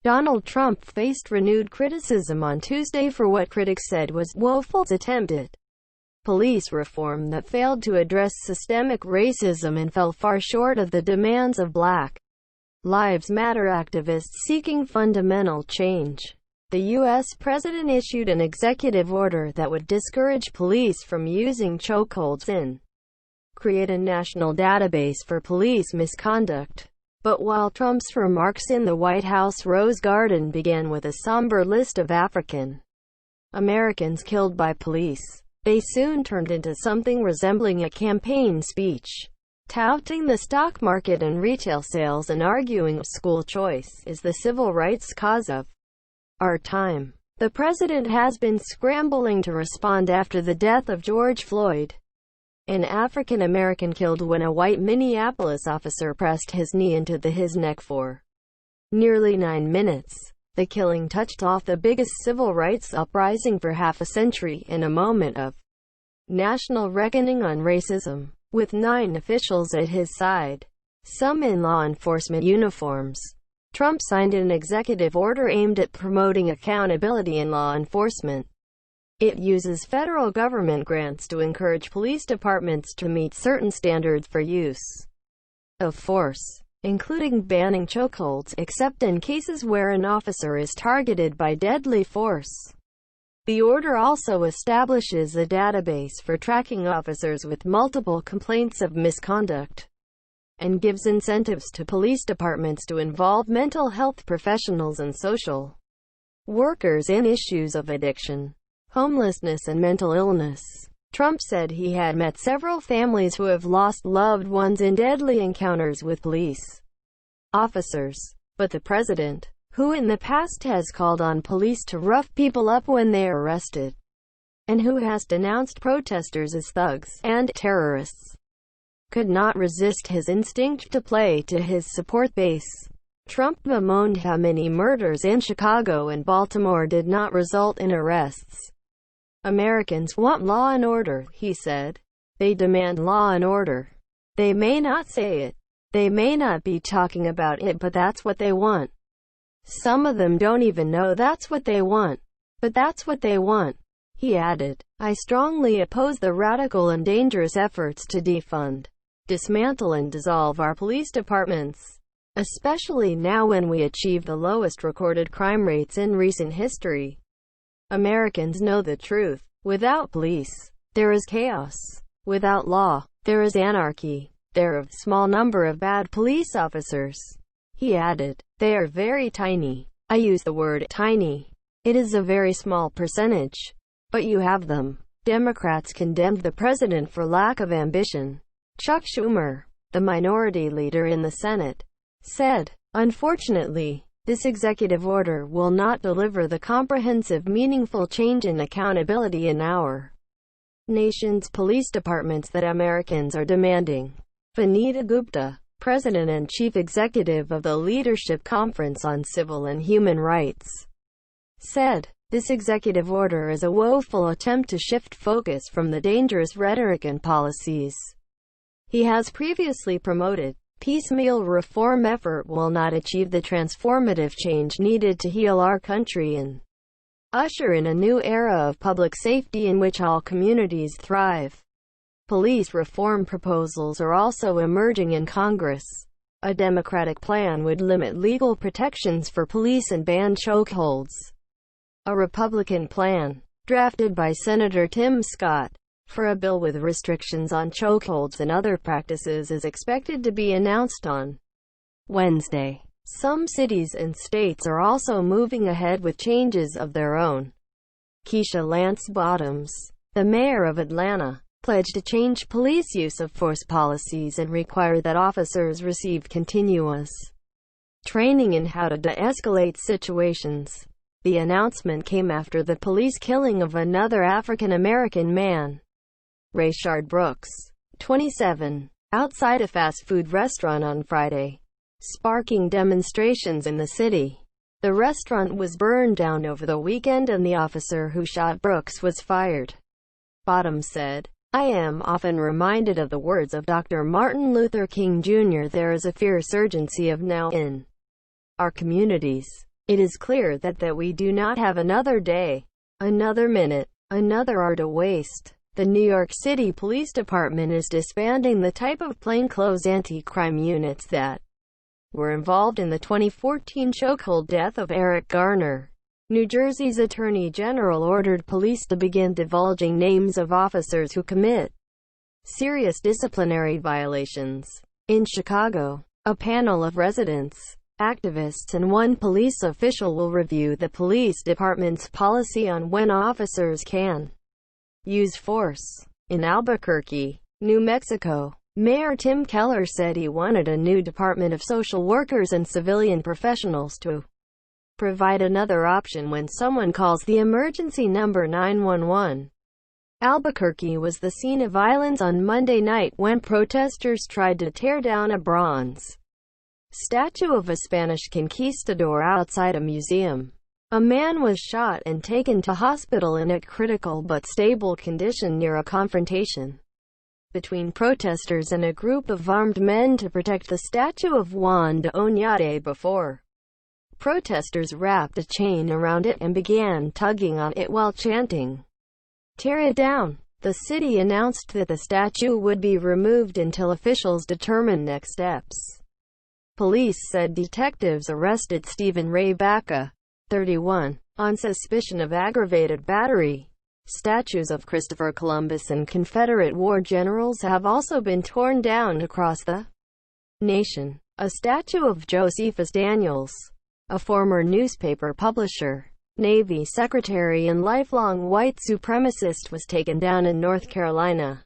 Donald Trump faced renewed criticism on Tuesday for what critics said was woeful attempt at police reform that failed to address systemic racism and fell far short of the demands of Black Lives Matter activists seeking fundamental change. The U.S. president issued an executive order that would discourage police from using chokeholds and create a national database for police misconduct. But while Trump's remarks in the White House Rose Garden began with a somber list of African Americans killed by police, they soon turned into something resembling a campaign speech, touting the stock market and retail sales and arguing school choice is the civil rights cause of our time. The president has been scrambling to respond after the death of George Floyd, an African American killed when a white Minneapolis officer pressed his knee into his neck for nearly 9 minutes. The killing touched off the biggest civil rights uprising for half a century in a moment of national reckoning on racism, with 9 officials at his side, some in law enforcement uniforms. Trump signed an executive order aimed at promoting accountability in law enforcement. It uses federal government grants to encourage police departments to meet certain standards for use of force, including banning chokeholds, except in cases where an officer is targeted by deadly force. The order also establishes a database for tracking officers with multiple complaints of misconduct, and gives incentives to police departments to involve mental health professionals and social workers in issues of addiction, homelessness and mental illness. Trump said he had met several families who have lost loved ones in deadly encounters with police officers, but the president, who in the past has called on police to rough people up when they are arrested, and who has denounced protesters as thugs and terrorists, could not resist his instinct to play to his support base. Trump bemoaned how many murders in Chicago and Baltimore did not result in arrests. Americans want law and order, he said. They demand law and order. They may not say it. They may not be talking about it, but that's what they want. Some of them don't even know that's what they want. But that's what they want. He added, I strongly oppose the radical and dangerous efforts to defund, dismantle and dissolve our police departments, especially now when we achieve the lowest recorded crime rates in recent history. Americans know the truth. Without police, there is chaos. Without law, there is anarchy. There are a small number of bad police officers. He added, they are very tiny. I use the word tiny. It is a very small percentage. But you have them. Democrats condemned the president for lack of ambition. Chuck Schumer, the minority leader in the Senate, said, unfortunately, this executive order will not deliver the comprehensive, meaningful change and accountability in our nation's police departments that Americans are demanding. Vanita Gupta, president and chief executive of the Leadership Conference on Civil and Human Rights, said, this executive order is a woeful attempt to shift focus from the dangerous rhetoric and policies he has previously promoted. Piecemeal reform effort will not achieve the transformative change needed to heal our country and usher in a new era of public safety in which all communities thrive. Police reform proposals are also emerging in Congress. A Democratic plan would limit legal protections for police and ban chokeholds. A Republican plan, drafted by Senator Tim Scott, for a bill with restrictions on chokeholds and other practices is expected to be announced on Wednesday. Some cities and states are also moving ahead with changes of their own. Keisha Lance Bottoms, the mayor of Atlanta, pledged to change police use of force policies and require that officers receive continuous training in how to de-escalate situations. The announcement came after the police killing of another African American man, Rayshard Brooks, 27, outside a fast food restaurant on Friday, sparking demonstrations in the city. The restaurant was burned down over the weekend and the officer who shot Brooks was fired. Bottoms said, I am often reminded of the words of Dr. Martin Luther King Jr. There is a fierce urgency of now in our communities. It is clear that we do not have another day, another minute, another hour to waste. The New York City Police Department is disbanding the type of plainclothes anti-crime units that were involved in the 2014 chokehold death of Eric Garner. New Jersey's Attorney General ordered police to begin divulging names of officers who commit serious disciplinary violations. In Chicago, a panel of residents, activists and one police official will review the police department's policy on when officers can use force. In Albuquerque, New Mexico, Mayor Tim Keller said he wanted a new Department of Social Workers and civilian professionals to provide another option when someone calls the emergency number 911. Albuquerque was the scene of violence on Monday night when protesters tried to tear down a bronze statue of a Spanish conquistador outside a museum. A man was shot and taken to hospital in a critical but stable condition near a confrontation between protesters and a group of armed men to protect the statue of Juan de Oñate before protesters wrapped a chain around it and began tugging on it while chanting, "Tear it down." The city announced that the statue would be removed until officials determine next steps. Police said detectives arrested Stephen Ray Baca, 31, on suspicion of aggravated battery. Statues of Christopher Columbus and Confederate war generals have also been torn down across the nation. A statue of Josephus Daniels, a former newspaper publisher, Navy secretary and lifelong white supremacist, was taken down in North Carolina.